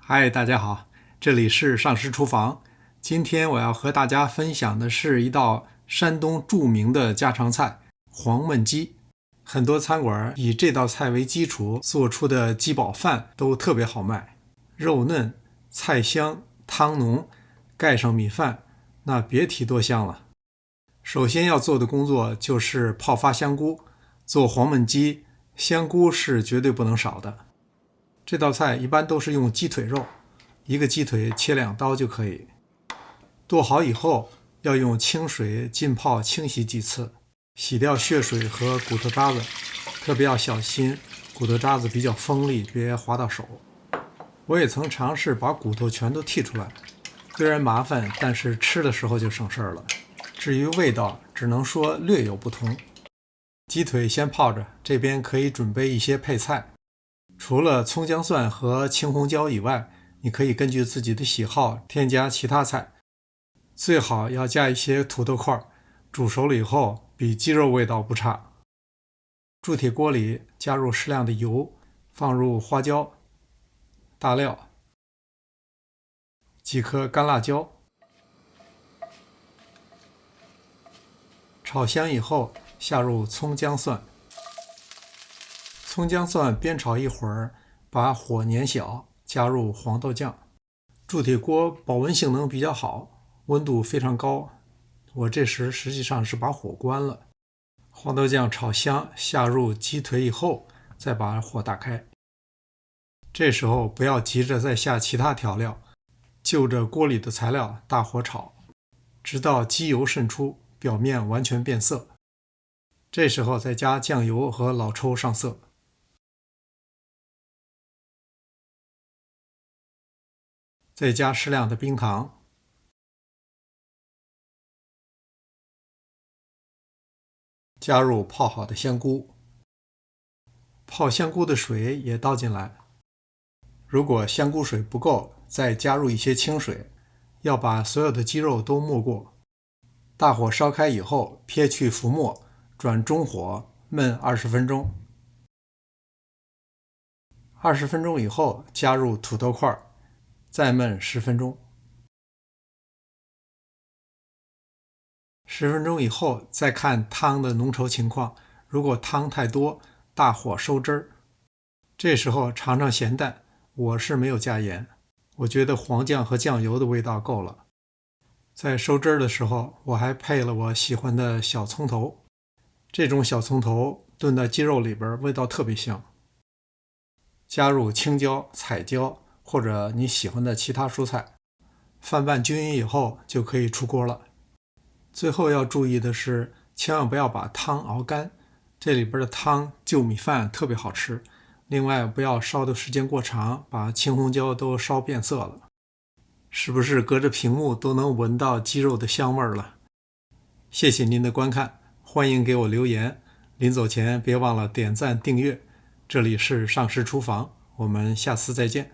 嗨，大家好，这里是上师厨房。今天我要和大家分享的是一道山东著名的家常菜——黄焖鸡。很多餐馆以这道菜为基础做出的鸡煲饭都特别好卖，肉嫩、菜香、汤浓，盖上米饭，那别提多香了。首先要做的工作就是泡发香菇。做黄焖鸡，香菇是绝对不能少的。这道菜一般都是用鸡腿肉，一个鸡腿切2刀就可以。剁好以后，要用清水浸泡清洗几次，洗掉血水和骨头渣子，特别要小心，骨头渣子比较锋利，别划到手。我也曾尝试把骨头全都剔出来，虽然麻烦，但是吃的时候就省事儿了。至于味道，只能说略有不同。鸡腿先泡着，这边可以准备一些配菜。除了葱姜蒜和青红椒以外，你可以根据自己的喜好添加其他菜，最好要加一些土豆块，煮熟了以后比鸡肉味道不差。铸铁锅里加入适量的油，放入花椒、大料、几颗干辣椒，炒香以后下入葱姜蒜。葱姜蒜煸炒一会儿，把火碾小，加入黄豆酱。铸铁锅保温性能比较好，温度非常高。我这时实际上是把火关了。黄豆酱炒香，下入鸡腿以后，再把火打开。这时候不要急着再下其他调料，就着锅里的材料大火炒，直到鸡油渗出，表面完全变色。这时候再加酱油和老抽上色。再加适量的冰糖，加入泡好的香菇，泡香菇的水也倒进来。如果香菇水不够，再加入一些清水，要把所有的鸡肉都没过。大火烧开以后，撇去浮沫，转中火焖20分钟。20分钟以后，加入土豆块，再焖10分钟。10分钟以后，再看汤的浓稠情况，如果汤太多，大火收汁儿。这时候尝尝咸淡，我是没有加盐，我觉得黄酱和酱油的味道够了。在收汁儿的时候，我还配了我喜欢的小葱头，这种小葱头炖在鸡肉里边，味道特别香。加入青椒、彩椒或者你喜欢的其他蔬菜，饭拌均匀以后就可以出锅了。最后要注意的是，千万不要把汤熬干，这里边的汤就米饭特别好吃。另外，不要烧的时间过长，把青红椒都烧变色了。是不是隔着屏幕都能闻到鸡肉的香味了？谢谢您的观看，欢迎给我留言。临走前别忘了点赞订阅。这里是上师厨房，我们下次再见。